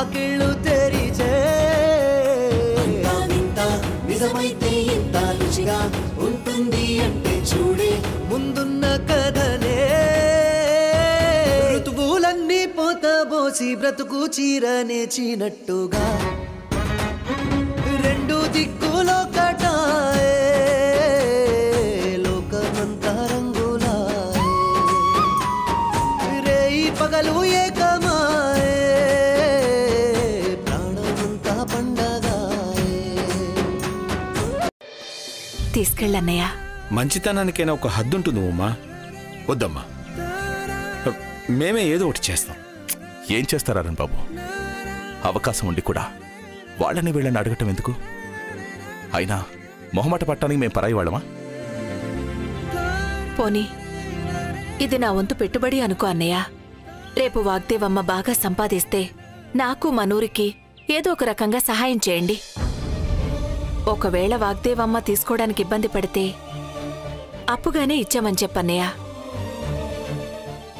వాకిళ్ళు తెరిచే నిజమైతే ఇంత రుచిగా ఉంటుంది అంటే చూడే ముందున్న కథనే ఋతువులన్నీ పోతబోసి బ్రతుకు చీరనేచినట్టుగా రెండు దిక్కులో కటాయే లోకమంతా రంగులాయే రేయి పగలు ఏకమాయే ప్రాణమంతా పండగాయే. తీసుకెళ్ళన్నయ్య. మంచితనానికైనా ఒక హద్దు ఉంటుంది ఉమ్మా. వద్దమ్మా, మేమే ఏదో ఒకటి చేస్తాం. ఏం చేస్తారు అరుణ్ బాబు? అవకాశం ఉండి కూడా వాళ్ళని వీళ్ళని అడగటం ఎందుకు? అయినా మొహమాట పట్టానికి మేము పరాయి వాళ్ళమా? పోనీ ఇది నా వంతు పెట్టుబడి అనుకో అన్నయ్య. రేపు వాగ్దేవమ్మ బాగా సంపాదిస్తే నాకు మనూరికి ఏదో ఒక రకంగా సహాయం చేయండి. ఒకవేళ వాగ్దేవమ్మ తీసుకోవడానికి ఇబ్బంది పడితే అప్పుగానే ఇచ్చామని చెప్పన్నయ్య.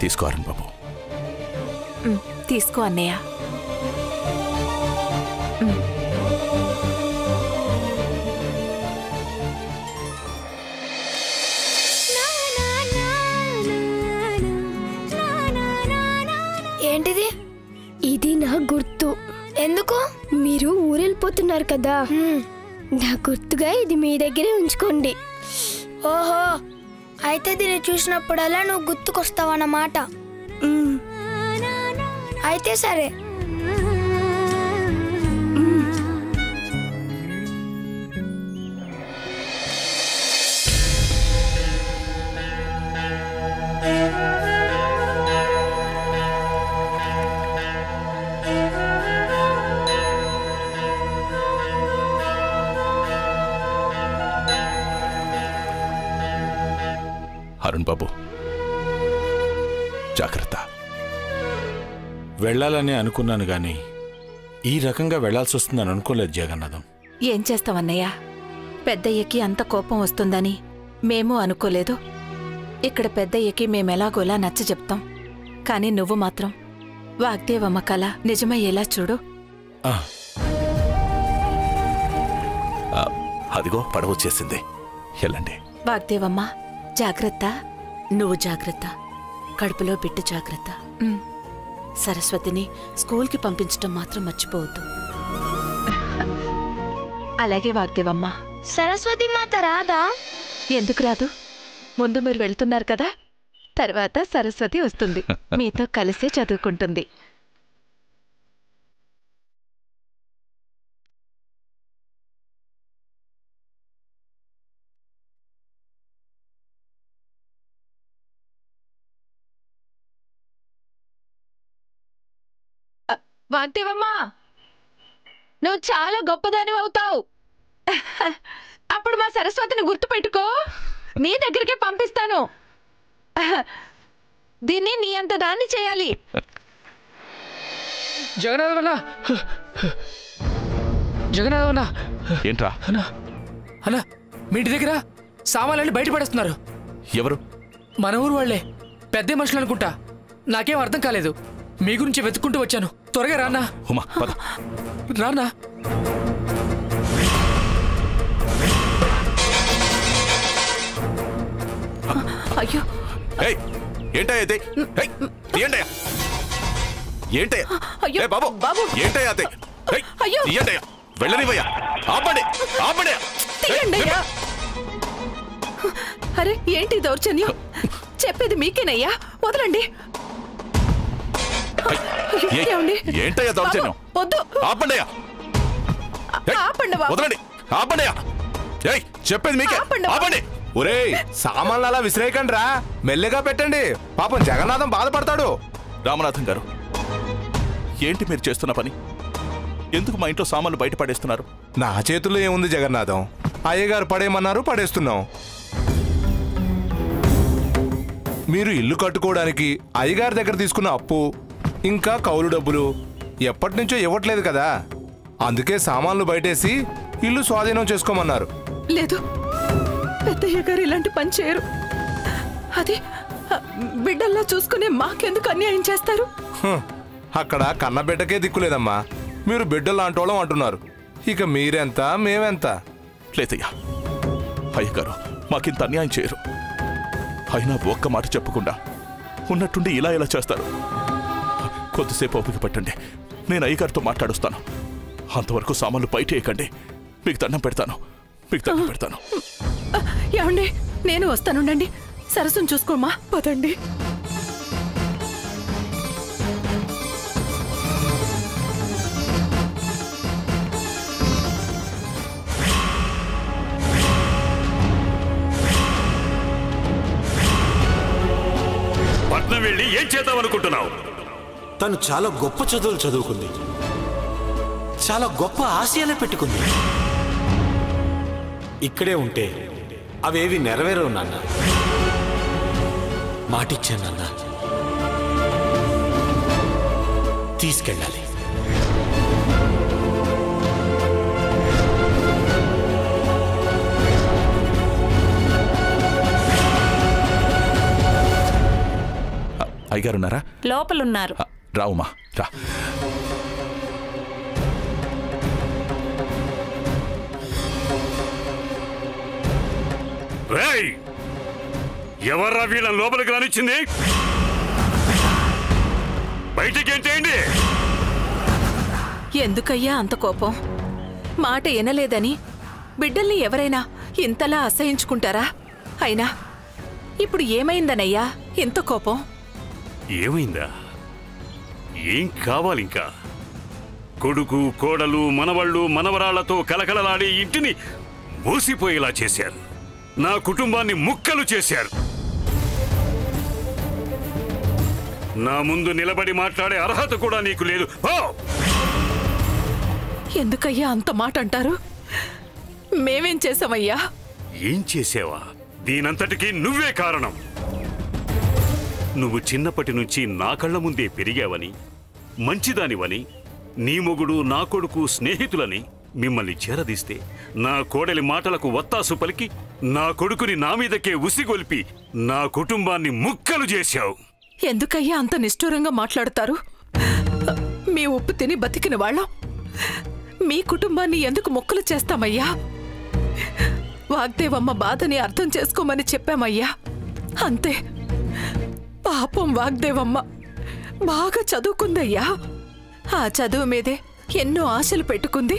తీసుకో అరుణ్ బాబు. తీసుకో అన్నయ్య. ఏంటిది? ఇది నా గుర్తు. ఎందుకు? మీరు ఊరెళ్ళిపోతున్నారు కదా, నా గుర్తుగా ఇది మీ దగ్గరే ఉంచుకోండి. ఓహో, అయితే దీన్ని చూసినప్పుడల్లా నువ్వు గుర్తుకొస్తావన్నమాట. అయితే సరే. అరుణ్ బాబు, జాగ్రత్త. వెళ్ళాలని అనుకున్నాను గాని ఈ రకంగా వెళ్లాల్సి వస్తుందని అనుకోలేదు జగన్నాథం. ఏం చేస్తావన్నయ్య, పెద్దయ్యకి అంత కోపం వస్తుందని మేము అనుకోలేదు. ఇక్కడ పెద్దయ్యకి మేమెలాగోలా నచ్చ చెప్తాం. కానీ నువ్వు మాత్రం వాగ్దేవమ్మ కళ నిజమయ్యేలా చూడు. అదిగో పడవచ్చేసింది, వెళ్ళండి. వాగ్దేవమ్మ జాగ్రత్త. నువ్వు జాగ్రత్త, కడుపులో బిడ్డ జాగ్రత్త. సరస్వతిని స్కూల్కి పంపించటం మాత్రం మర్చిపోవద్దు. అలాగే వాగ్దేవమ్మ. సరస్వతి మాత రాదా? ఎందుకు రాదు? ముందు మీరు వెళ్తున్నారు కదా, తర్వాత సరస్వతి వస్తుంది. మీతో కలిసే చదువుకుంటుంది. వాగ్దేవమ్మా, నువ్వు చాలా గొప్పదాని అవుతావు. అప్పుడు మా సరస్వతిని గుర్తు పెట్టుకో, నీ దగ్గరికే పంపిస్తాను. దీన్ని నీ అంత దాన్ని చేయాలి. జగన్నాథమన్నా, ఏంట్రా? అన్నా, మీ ఇంటి దగ్గర సామాన్లన్నీ బయట పడేస్తున్నారు. ఎవరు? మన ఊరు వాళ్లే, పెద్ద మనుషులు అనుకుంటా. నాకేం అర్థం కాలేదు. మీ గురించి వెతుక్కుంటూ వచ్చాను. త్వరగా రాన్నా. రాన్నా. అయ్యో, ఏంటయ్యా? ఏంటయ్యా బాబు? ఏంటయ్యా? ఏంటయ్యా? వెళ్ళనివయ్యా. ఆపండి, ఆపండి. అరే ఏంటి దౌర్జన్యం? చెప్పేది మీకేనయ్యా, వదలండి. ఏంటయ్యా దౌర్జన్యం? వద్దు, ఆపండి. వదలండి, ఆపండి. చెప్పేది మీకే, ఆపండి. ఒరేయ్, సామాన్లు అలా విసిరేయకండి రా, మెల్లగా పెట్టండి. పాపం జగన్నాథం బాధపడతాడు. రామనాథం గారు, ఏంటి మీరు చేస్తున్న పని? ఎందుకు మా ఇంట్లో సామాన్లు బయట పడేస్తున్నారు? నా చేతుల్లో ఏముంది జగన్నాథం? అయ్యగారు పడేయమన్నారు, పడేస్తున్నాం. మీరు ఇల్లు కట్టుకోవడానికి అయ్యగారి దగ్గర తీసుకున్న అప్పు, ఇంకా కౌలు డబ్బులు ఎప్పటి నుంచో ఇవ్వట్లేదు కదా, అందుకే సామాన్లు బయటేసి ఇల్లు స్వాధీనం చేసుకోమన్నారు. లేదు, పెద్దయ్య గారు ఇలాంటి పని చేయరు. అది బిడ్డల్లా చూసుకునే మాకెందుకు అన్యాయం చేస్తారు? అక్కడ కన్నబిడ్డకే దిక్కులేదమ్మా. మీరు బిడ్డలాంటి వాళ్ళం అంటున్నారు. ఇక మీరెంత మేమెంత? లేదయ్యా, అయ్యగారు మాకింత అన్యాయం చేయరు. అయినా ఒక్క మాట చెప్పకుండా ఉన్నట్టుండి ఇలా ఇలా చేస్తారు. కొద్దిసేపు ఓపిక పట్టండి, నేను అయ్యగారితో మాట్లాడుస్తాను. అంతవరకు సామాన్లు బయట వేయకండి. మీకు దండం పెడతాను, మీకు దండం పెడతాను. ఏమండి, నేను వస్తానుండండి. సరస్సును చూసుకోమా, పదండి. పట్నం వెళ్ళి ఏం చేద్దామనుకుంటున్నావు? తను చాలా గొప్ప చదువులు చదువుకుంది, చాలా గొప్ప ఆశయాలే పెట్టుకుంది. ఇక్కడే ఉంటే అవేవి నెరవేరవు నాన్న. మాటిచ్చాను నాన్న, తీసుకెళ్ళాలి. అయ్యగారున్నారా? లోపలున్నారు. రావుమా, రా. రేయ్, ఎవర్రా వీళ్ళని లోపలికి రానిచ్చింది? బయటికి ఏంటేయండి? ఎందుకయ్యా అంత కోపం? మాట వినలేదని బిడ్డల్ని ఎవరైనా ఇంతలా అసహించుకుంటారా? అయినా ఇప్పుడు ఏమైందనయ్యా ఇంత కోపం? ఏమైందా? ఏం కావాలింకా? కొడుకు, కోడలు, మనవళ్ళు, మనవరాళ్లతో కలకలలాడే ఇంటిని మూసిపోయేలా చేశారు. నా కుటుంబాన్ని ముక్కలు చేశారు. నా ముందు నిలబడి మాట్లాడే అర్హత కూడా నీకు లేదు. ఎందుకయ్యా అంత మాట అంటారు? మేమేం చేసామయ్యా? ఏం చేసావా? దీనంతటికీ నువ్వే కారణం. నువ్వు చిన్నప్పటి నుంచి నా కళ్ళ ముందే పెరిగావని, మంచిదానివని, నీ మొగుడు నా కొడుకు స్నేహితులని మిమ్మల్ని చేరదీస్తే నా కోడలి మాటలకు వత్తాసు పలికి నా కొడుకుని నా మీదకే ఉసిగొల్పి నా కుటుంబాన్ని ముక్కలు చేశావు. ఎందుకయ్యా అంత నిష్ఠూరంగా మాట్లాడతారు? మీ ఉప్పు తిని బతికిన వాళ్ళం మీ కుటుంబాన్ని ఎందుకు ముక్కలు చేస్తామయ్యా? వాగ్దేవమ్మ బాధని అర్థం చేసుకోమని చెప్పామయ్యా, అంతే. పాపం వాగ్దేవమ్మ బాగా చదువుకుందయ్యా. ఆ చదువు మీదే ఎన్నో ఆశలు పెట్టుకుంది.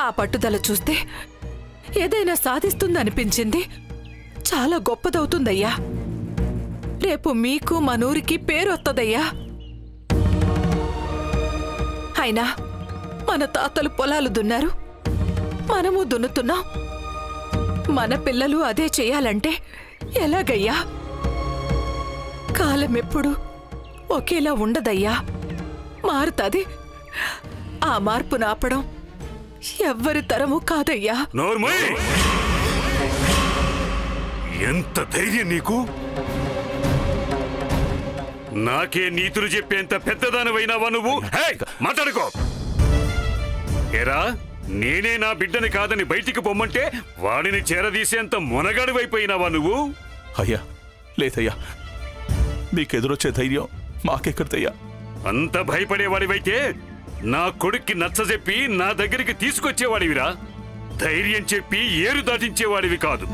ఆ పట్టుదల చూస్తే ఏదైనా సాధిస్తుందనిపించింది. చాలా గొప్పదవుతుందయ్యా. రేపు మీకు మనూరికి పేరు వస్తుందయ్యా. అయినా మన తాతలు పొలాలు దున్నారు, మనము దున్నుతున్నాం. మన పిల్లలు అదే చేయాలంటే ఎలాగయ్యా? కాలం ఎప్పుడు ఒకేలా ఉండదయ్యా, మారుతుంది. ఆ మార్పు నాపడం ఎవ్వరి తరము కాదయ్యా. నోర్మోయ్! ఎంత ధైర్యం నీకు? నాకే నీతులు చెప్పేంత పెద్దదానివైనావా నువ్వు? మాట్లాడుకో. ఏరా, నేనే నా బిడ్డని కాదని బయటికి పొమ్మంటే వాడిని చేరదీసేంత మొనగాడివైపోయినావా నువ్వు? అయ్యా లేదయ్యా, మీకెదురొచ్చే ధైర్యం మాకెక్కడిదయ్యా. అంత భయపడేవాడివైతే నా కొడుక్కి నచ్చజెప్పి నా దగ్గరికి తీసుకొచ్చేవాడివిరా. ధైర్యం చెప్పి ఏరు దాటించేవాడివి కాదు.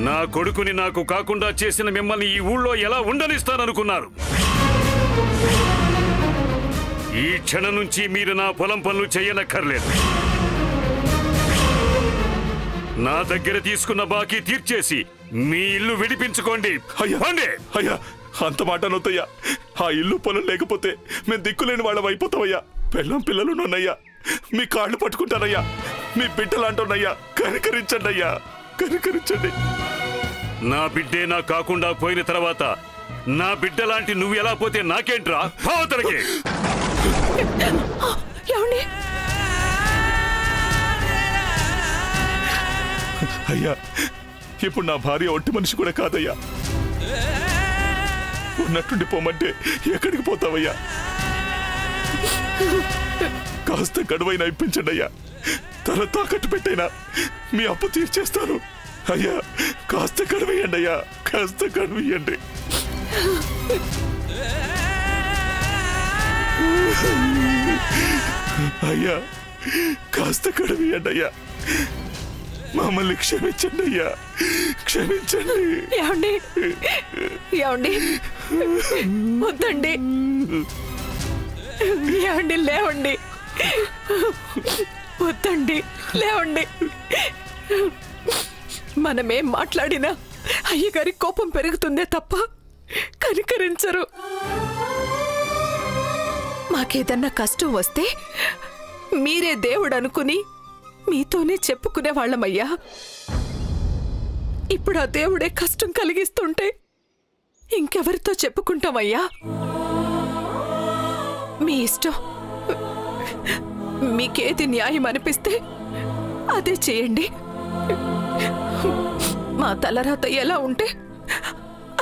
నా కొడుకుని నాకు కాకుండా చేసిన మిమ్మల్ని ఈ ఊళ్ళో ఎలా ఉండనిస్తాననుకున్నారు? ఈ క్షణం నుంచి మీరు నా పొలం పనులు చేయనక్కర్లేదు. నా దగ్గర తీసుకున్న బాకీ తీర్చేసి మీ ఇల్లు విడిపించుకోండి. అయ్యా అంత మాట అనొద్దయ్యా. ఆ ఇల్లు పొలం లేకపోతే మేము దిక్కులేని వాళ్ళం అయిపోతామయ్యా. పెళ్ళం పిల్లలు నన్నయ్యా, మీ కాళ్ళు పట్టుకుంటానయ్యా. మీ బిడ్డలాంటున్నయ్యా, కనికరించండి అయ్యా, కనికరించండి. నా బిడ్డే నా కాకుండా పోయిన తర్వాత నా బిడ్డలాంటి నువ్వు ఎలా పోతే నాకేంట్రా? భావతలకి అయ్యా, ఇప్పుడు నా భార్య ఒట్టి మనిషి కూడా కాదయ్యా. ఉన్నట్టుండి పోమంటే ఎక్కడికి పోతావయ్యా? కాస్త గడువైనా ఇప్పించండి అయ్యా. తల తాకట్టు పెట్టైనా మీ అప్పు తీర్చేస్తాను అయ్యా. కాస్త గడువేయండి అయ్యా, కాస్త గడువేయండి. అయ్యా కాస్త కడివియండి అయ్యా, మమ్మల్ని క్షమించండి అయ్యా, క్షమించండి. ఏమండి ఏమండి వద్దండి, ఏమండి లేవండి, వద్దండి లేవండి. మనమేం మాట్లాడినా అయ్యగారి కోపం పెరుగుతుందే తప్ప కనికరించరు. మాకేదన్నా కష్టం వస్తే మీరే దేవుడు అనుకుని మీతోనే చెప్పుకునే వాళ్ళమయ్యా. ఇప్పుడు ఆ దేవుడే కష్టం కలిగిస్తుంటే ఇంకెవరితో చెప్పుకుంటామయ్యా? మీ ఇష్టం, మీకేది న్యాయం అనిపిస్తే అదే చేయండి. మా తలరాత ఎలా ఉంటే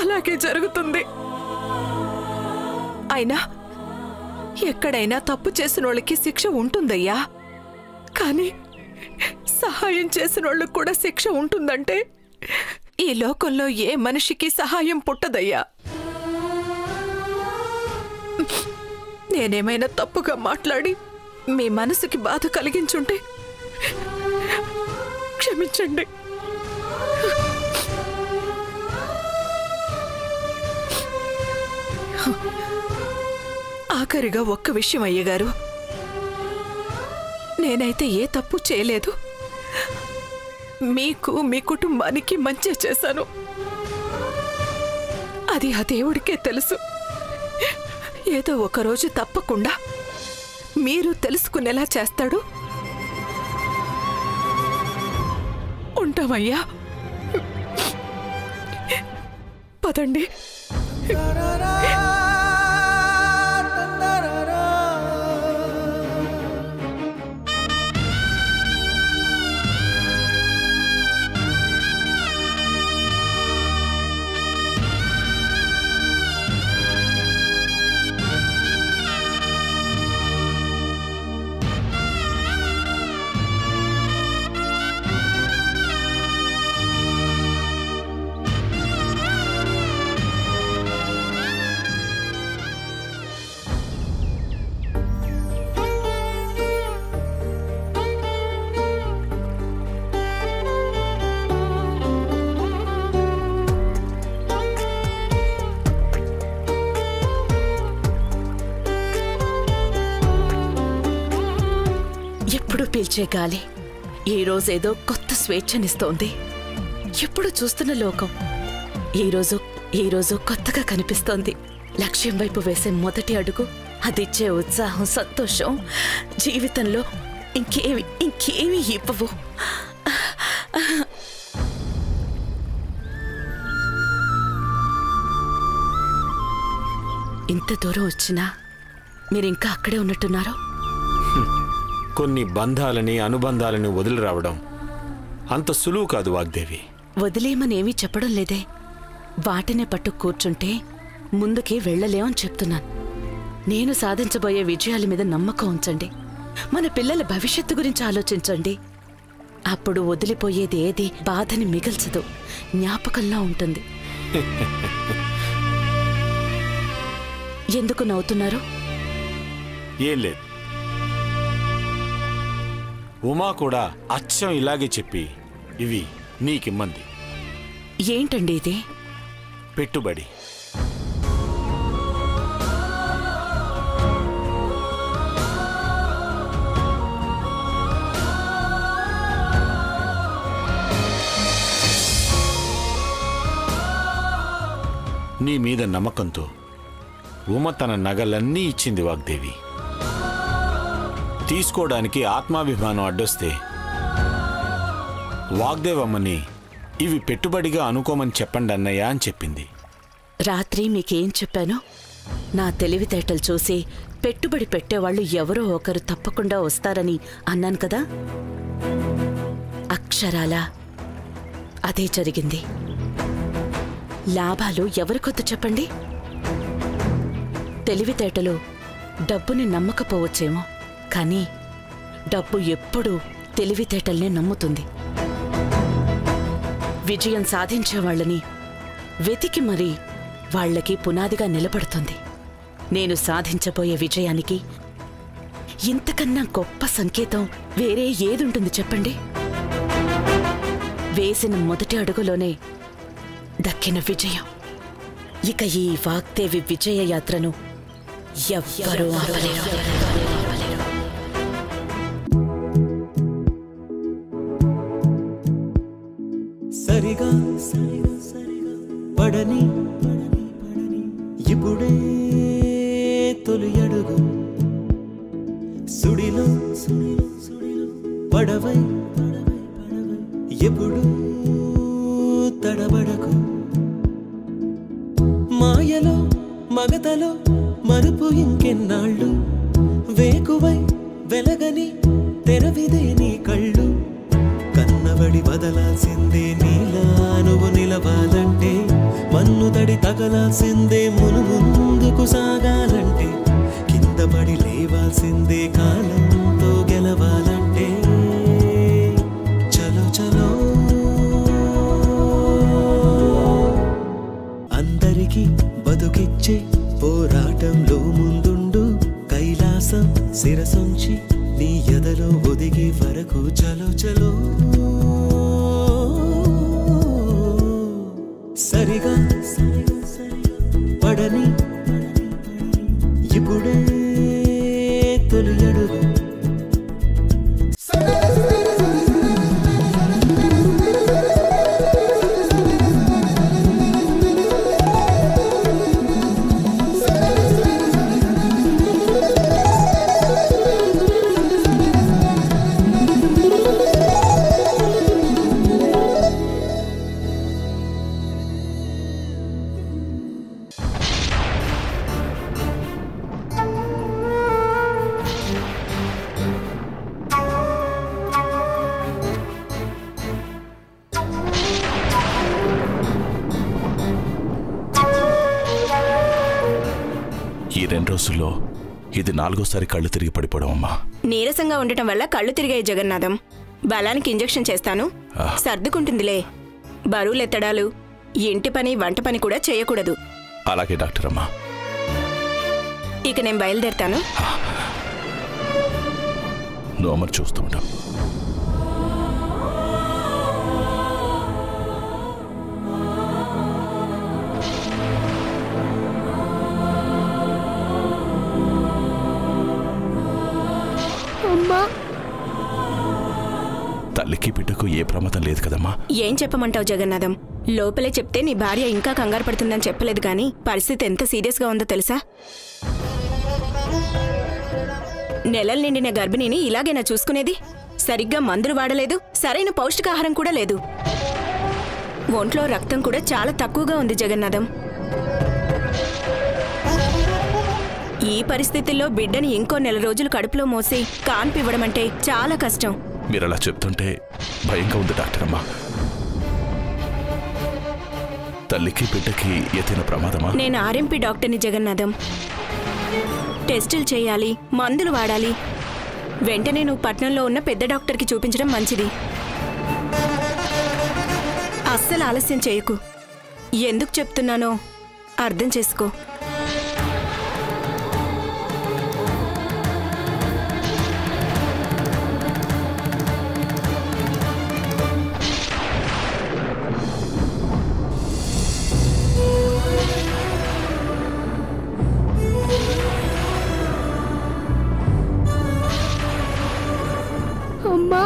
అలాగే జరుగుతుంది. అయినా ఎక్కడైనా తప్పు చేసిన వాళ్ళకి శిక్ష ఉంటుందయ్యా, కానీ సహాయం చేసిన వాళ్ళకి కూడా శిక్ష ఉంటుందంటే ఈ లోకంలో ఏ మనిషికి సహాయం పుట్టదయ్యా. నేనేమైనా తప్పుగా మాట్లాడి మీ మనసుకి బాధ కలిగించుంటే క్షమించండి. ఆఖరిగా ఒక్క విషయం అయ్యగారు, నేనైతే ఏ తప్పు చేయలేదు. మీకు మీ కుటుంబానికి మంచి చేశాను. అది ఆ దేవుడికే తెలుసు. ఏదో ఒకరోజు తప్పకుండా మీరు తెలుసుకునేలా చేస్తాడు. ఉంటామయ్యా, పదండి. పీల్చే గాలి ఈ రోజేదో కొత్త స్వేచ్ఛనిస్తోంది. ఎప్పుడు చూస్తున్న లోకం ఈ రోజు కొత్తగా కనిపిస్తోంది. లక్ష్యం వైపు వేసే మొదటి అడుగు, అదిచ్చే ఉత్సాహం, సంతోషం జీవితంలో ఇంకేమి ఇవ్వవు. ఇంత దూరం వచ్చినా మీరింకా అక్కడే ఉన్నట్టున్నారు. కొన్ని బంధాలని అనుబంధాలని వదిలి రావడం అంత సులువు కాదు వాగ్దేవి. వదిలేమనేమీ చెప్పడం లేదే. వాటినే పట్టు కూర్చుంటే ముందుకి వెళ్ళలేమని చెప్తున్నాను. నేను సాధించబోయే విజయాల మీద నమ్మకం ఉంచండి. మన పిల్లల భవిష్యత్తు గురించి ఆలోచించండి. అప్పుడు వదిలిపోయేది ఏది బాధని మిగల్చదు, జ్ఞాపకంలా ఉంటుంది. ఎందుకు నవ్వుతున్నారు? ఏం లేదు, ఉమా కూడా అచ్చం ఇలాగే చెప్పి ఇవి నీకిమ్మంది. ఏంటండి ఇది? పెట్టుబడి. నీ మీద నమ్మకంతో ఉమ తన నగలన్నీ ఇచ్చింది వాగ్దేవి. తీసుకోవడానికి ఆత్మాభిమానం అడ్డొస్తే వాగ్దేవమ్మని ఇవి పెట్టుబడిగా అనుకోమని చెప్పండి అన్నయ్య అని చెప్పింది. రాత్రి మీకేం చెప్పాను? నా తెలివితేటలు చూసి పెట్టుబడి పెట్టేవాళ్ళు ఎవరో ఒకరు తప్పకుండా వస్తారని అన్నాను కదా. అక్షరాలా అదే జరిగింది. లాభాలు ఎవరికొద్దు చెప్పండి? తెలివితేటలు డబ్బుని నమ్మకపోవచ్చేమో, కానీ డబ్బు ఎప్పుడూ తెలివితేటల్నే నమ్ముతుంది. విజయం సాధించే వాళ్ళని వెతికి మరీ వాళ్లకి పునాదిగా నిలబడుతుంది. నేను సాధించబోయే విజయానికి ఇంతకన్నా గొప్ప సంకేతం వేరే ఏదుంటుంది చెప్పండి? వేసిన మొదటి అడుగులోనే దక్కిన విజయం. ఇక ఈ వాగ్దేవి విజయ యాత్రను ఎవ్వరూ ఆపలేరు. సరిగా పడని ఇప్పుడే తొలి అడుగు సుడిలో పడవై ఎప్పుడు తడబడకు మాయలో మగతలో మరుపు ఇంకెన్నాళ్ళు వేకువై వెలగని తెరవిదే నీ కళ్ళు కన్నబడి వదలాల్సిందే నీలా నువ్వు నిలవాలంటే మన్నుదడి తగలాల్సిందే ముందుకు సాగాలంటే కింద పడి లేవాల్సిందే కాలంతో గెలవాలంటే చలో చలో అందరికీ బతుకిచ్చే పోరాటంలో ముందుండు కైలాసం శిరసొంచి నీ ఎదలో ఒదిగే వరకు చలో చలో సరిగా పడని ఇప్పుడే తొలి అడుగు ఈ 2 రోజుల్లో ఇది 4వ కళ్ళు తిరిగి పడిపోవడం అమ్మా. నీరసంగా ఉండటం వల్ల కళ్ళు తిరిగాయి జగన్నాథం. బలానికి ఇంజెక్షన్ చేస్తాను, సర్దుకుంటుందిలే. బరువులెత్తడాలు, ఇంటి పని వంట పని కూడా చేయకూడదు. అలాగే డాక్టర్ అమ్మా. ఇక నేను బయలుదేరుతాను. నువ్వు అమ్మని చూస్తూ ఉంటావు. తల్లికి బిడ్డకు ఏ ప్రమాదం లేదు కదమ్మా. ఏం చెప్పమంటావు జగన్నాథం? లోపలే చెప్తే నీ భార్య ఇంకా కంగారు పడుతుందని చెప్పలేదు గాని పరిస్థితి ఎంత సీరియస్గా ఉందో తెలుసా? నెలలు నిండిన గర్భిణిని ఇలాగేనా చూసుకునేది? సరిగ్గా మందులు వాడలేదు, సరైన పౌష్టికాహారం కూడా లేదు. ఒంట్లో రక్తం కూడా చాలా తక్కువగా ఉంది జగన్నాథం. ఈ పరిస్థితుల్లో బిడ్డని ఇంకో 4 రోజులు కడుపులో మోసి కాన్పివ్వడం అంటే చాలా కష్టం. మీరు అలా చెప్తుంటే భయంగా ఉంది డాక్టర్ అమ్మా. తల్లికి బిడ్డకి ఏదైనా ప్రమాదమా? నేను ఆర్ఎంపీ డాక్టర్ని జగన్నాథం. టెస్టులు చేయాలి, మందులు వాడాలి. వెంటనే నువ్వు పట్నంలో ఉన్న పెద్ద డాక్టర్కి చూపించడం మంచిది. అస్సలు ఆలస్యం చేయకు. ఎందుకు చెప్తున్నానో అర్థం చేసుకో. అమ్మా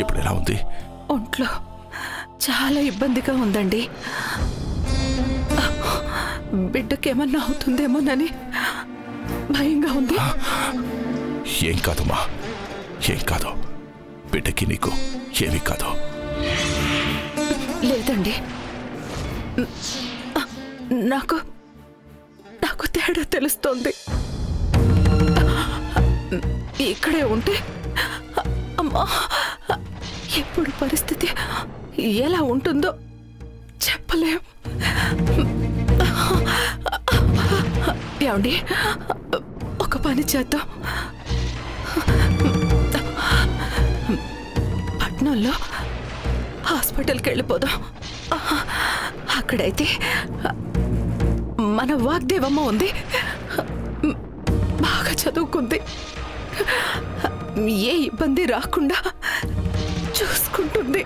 ఇప్పుడు ఎలా ఉంది? ఒంట్లో చాలా ఇబ్బందిగా ఉందండి. బిడ్డకేమన్నా అవుతుందేమోనని భయంగా ఉంది. ఏం కాదమ్మా, ఏం కాదు. బిడ్డకి నీకు ఏమీ కాదు. లేదండి, నాకు నాకు తేడా తెలుస్తోంది. ఇక్కడే ఉంటే అమ్మా ఇప్పుడు పరిస్థితి ఎలా ఉంటుందో చెప్పలేం. ఏమండి, ఒక పని చేద్దాం. పట్నంలో హాస్పిటల్కి వెళ్ళిపోదాం. అక్కడైతే మన వాగ్దేవమ్మ ఉంది, బాగా చదువుకుంది, ఏ ఇబ్బంది రాకుండా చూసుకుంటుంది.